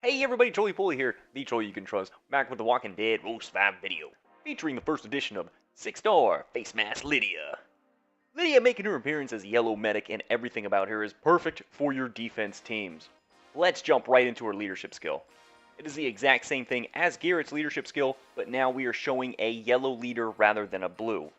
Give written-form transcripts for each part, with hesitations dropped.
Hey everybody, Trolley Pulley here, the troll you can trust, back with the Walking Dead Roast 5 video, featuring the first edition of 6-star Face Mask Lydia. Lydia making her appearance as Yellow Medic, and everything about her is perfect for your defense teams. Let's jump right into her leadership skill. It is the exact same thing as Garrett's leadership skill, but now we are showing a yellow leader rather than a blue.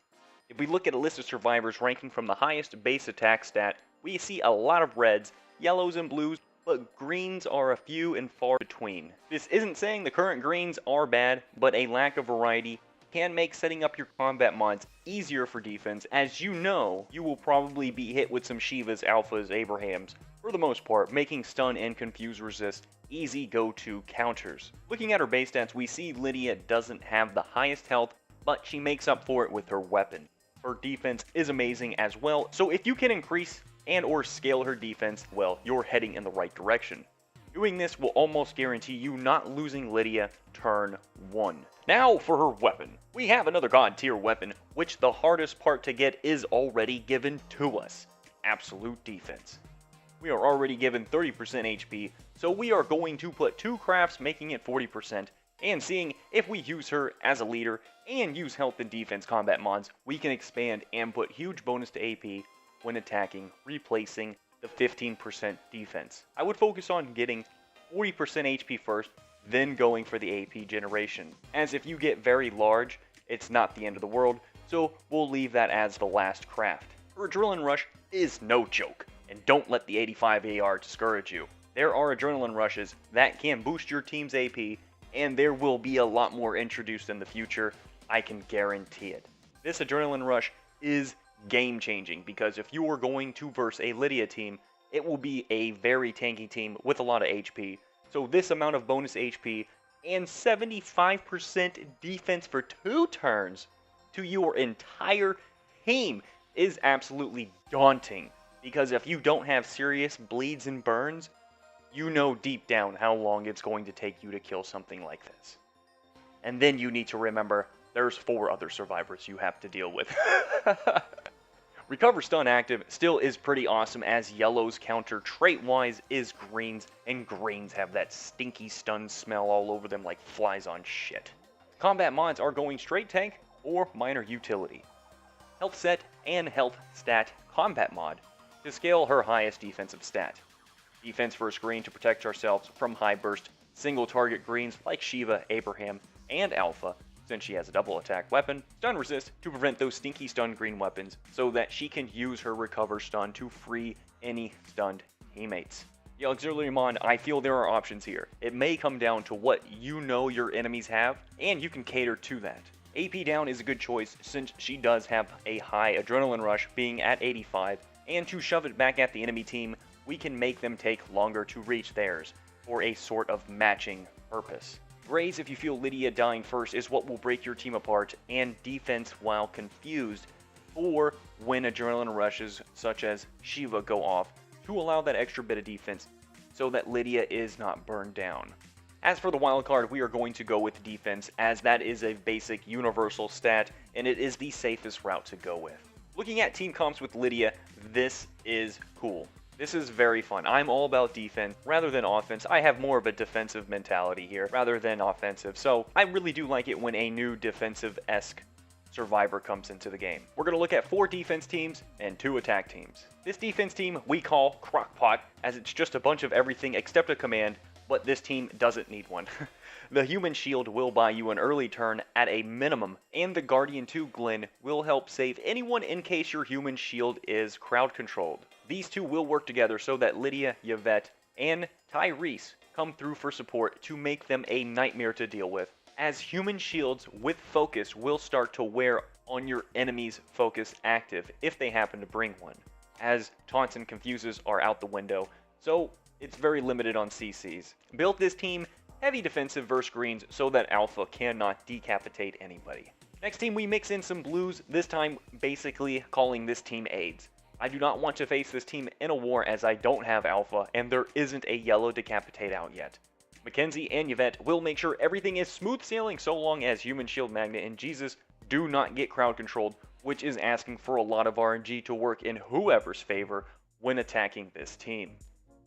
If we look at a list of survivors ranking from the highest base attack stat, we see a lot of reds, yellows, and blues, but greens are a few and far between. This isn't saying the current greens are bad, but a lack of variety can make setting up your combat mods easier for defense, as you know you will probably be hit with some Shivas, Alphas, Abrahams, for the most part, making stun and confuse resist easy go-to counters. Looking at her base stats, we see Lydia doesn't have the highest health, but she makes up for it with her weapon. Her defense is amazing as well, so if you can increase and or scale her defense, well, you're heading in the right direction. Doing this will almost guarantee you not losing Lydia turn 1. Now for her weapon. We have another god tier weapon, which the hardest part to get is already given to us. Absolute defense. We are already given 30% HP, so we are going to put 2 crafts making it 40%, and seeing if we use her as a leader and use health and defense combat mods, we can expand and put huge bonus to AP when attacking, replacing the 15% defense. I would focus on getting 40% HP first, then going for the AP generation, as if you get very large, it's not the end of the world, so we'll leave that as the last craft. Her Adrenaline Rush is no joke, and don't let the 85 AR discourage you. There are Adrenaline Rushes that can boost your team's AP, and there will be a lot more introduced in the future, I can guarantee it. This Adrenaline Rush is game-changing, because if you are going to verse a Lydia team, it will be a very tanky team with a lot of HP, so this amount of bonus HP and 75% defense for 2 turns to your entire team is absolutely daunting, because if you don't have serious bleeds and burns, you know deep down how long it's going to take you to kill something like this. And then you need to remember, there's 4 other survivors you have to deal with. Recover Stun active still is pretty awesome, as yellows counter trait-wise is greens, and greens have that stinky stun smell all over them like flies on shit. Combat mods are going straight tank or minor utility. Health set and health stat combat mod to scale her highest defensive stat. Defense first green to protect ourselves from high burst single target greens like Shiva, Abraham, and Alpha, since she has a double attack weapon. Stun resist to prevent those stinky stun green weapons, so that she can use her recover stun to free any stunned teammates. The auxiliary mod, I feel there are options here. It may come down to what you know your enemies have, and you can cater to that. AP down is a good choice, since she does have a high adrenaline rush being at 85, and to shove it back at the enemy team, we can make them take longer to reach theirs, for a sort of matching purpose. Graze if you feel Lydia dying first is what will break your team apart, and defense while confused for when adrenaline rushes such as Shiva go off, to allow that extra bit of defense so that Lydia is not burned down. As for the wildcard, we are going to go with defense, as that is a basic universal stat and it is the safest route to go with. Looking at team comps with Lydia, this is cool. This is very fun. I'm all about defense rather than offense. I have more of a defensive mentality here rather than offensive, so I really do like it when a new defensive-esque survivor comes into the game. We're going to look at 4 defense teams and 2 attack teams. This defense team we call Crockpot, as it's just a bunch of everything except a command, but this team doesn't need one. The Human Shield will buy you an early turn at a minimum, and the Guardian 2 Glen will help save anyone in case your Human Shield is crowd controlled. These 2 will work together so that Lydia, Yvette, and Tyrese come through for support to make them a nightmare to deal with, as Human Shields with focus will start to wear on your enemy's focus active if they happen to bring one, as taunts and confuses are out the window, so it's very limited on CCs. Built this team heavy defensive versus greens so that Alpha cannot decapitate anybody. Next team we mix in some blues, this time basically calling this team AIDS. I do not want to face this team in a war, as I don't have Alpha and there isn't a yellow decapitate out yet. Mackenzie and Yvette will make sure everything is smooth sailing so long as Human Shield Magnet and Jesus do not get crowd controlled, which is asking for a lot of RNG to work in whoever's favor when attacking this team.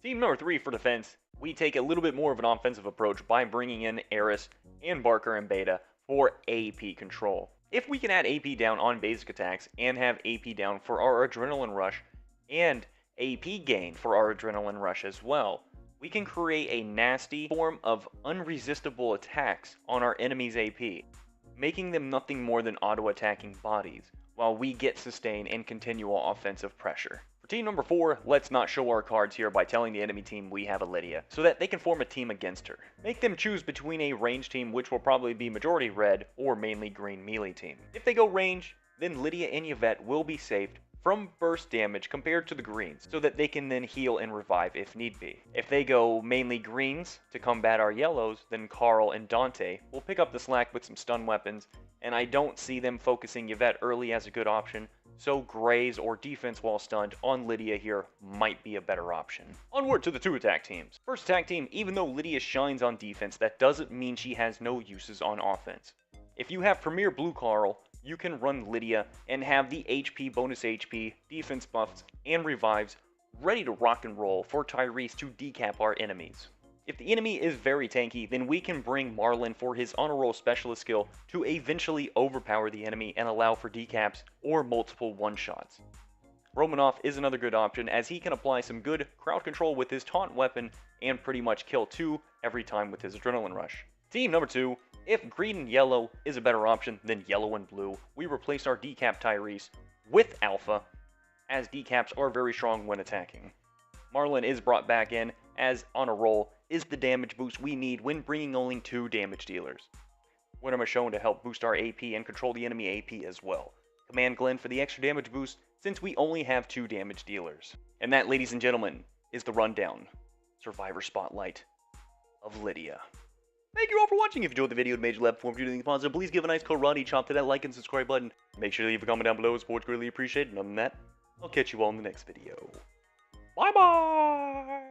Team number 3 for defense, we take a little bit more of an offensive approach by bringing in Eris and Barker and Beta for AP control. If we can add AP down on basic attacks and have AP down for our Adrenaline Rush and AP gain for our Adrenaline Rush as well, we can create a nasty form of unresistible attacks on our enemy's AP, making them nothing more than auto-attacking bodies, while we get sustain and continual offensive pressure. For team number 4, let's not show our cards here by telling the enemy team we have a Lydia, so that they can form a team against her. Make them choose between a range team, which will probably be majority red or mainly green melee team. If they go range, then Lydia and Yvette will be saved from burst damage compared to the greens, so that they can then heal and revive if need be. If they go mainly greens to combat our yellows, then Carl and Dante will pick up the slack with some stun weapons, and I don't see them focusing Yvette early as a good option, so grays or defense while stunned on Lydia here might be a better option. Onward to the 2 attack teams. First attack team, even though Lydia shines on defense, that doesn't mean she has no uses on offense. If you have Premier Blue Carl, you can run Lydia and have the HP, bonus HP, defense buffs, and revives ready to rock and roll for Tyrese to decap our enemies. If the enemy is very tanky, then we can bring Marlin for his honor roll specialist skill to eventually overpower the enemy and allow for decaps or multiple one-shots. Romanov is another good option as he can apply some good crowd control with his taunt weapon and pretty much kill 2 every time with his adrenaline rush. Team number 2, if green and yellow is a better option than yellow and blue, we replace our decap Tyrese with Alpha, as decaps are very strong when attacking. Marlin is brought back in, as on a roll is the damage boost we need when bringing only 2 damage dealers. Winham is shown to help boost our AP and control the enemy AP as well. Command Glenn for the extra damage boost since we only have 2 damage dealers. And that, ladies and gentlemen, is the rundown, Survivor Spotlight of Lydia. Thank you all for watching. If you enjoyed the video and made you laugh before you do anything positive, please give a nice karate chop to that like and subscribe button. Make sure to leave a comment down below. Support greatly appreciated. And other than that, I'll catch you all in the next video. Bye bye!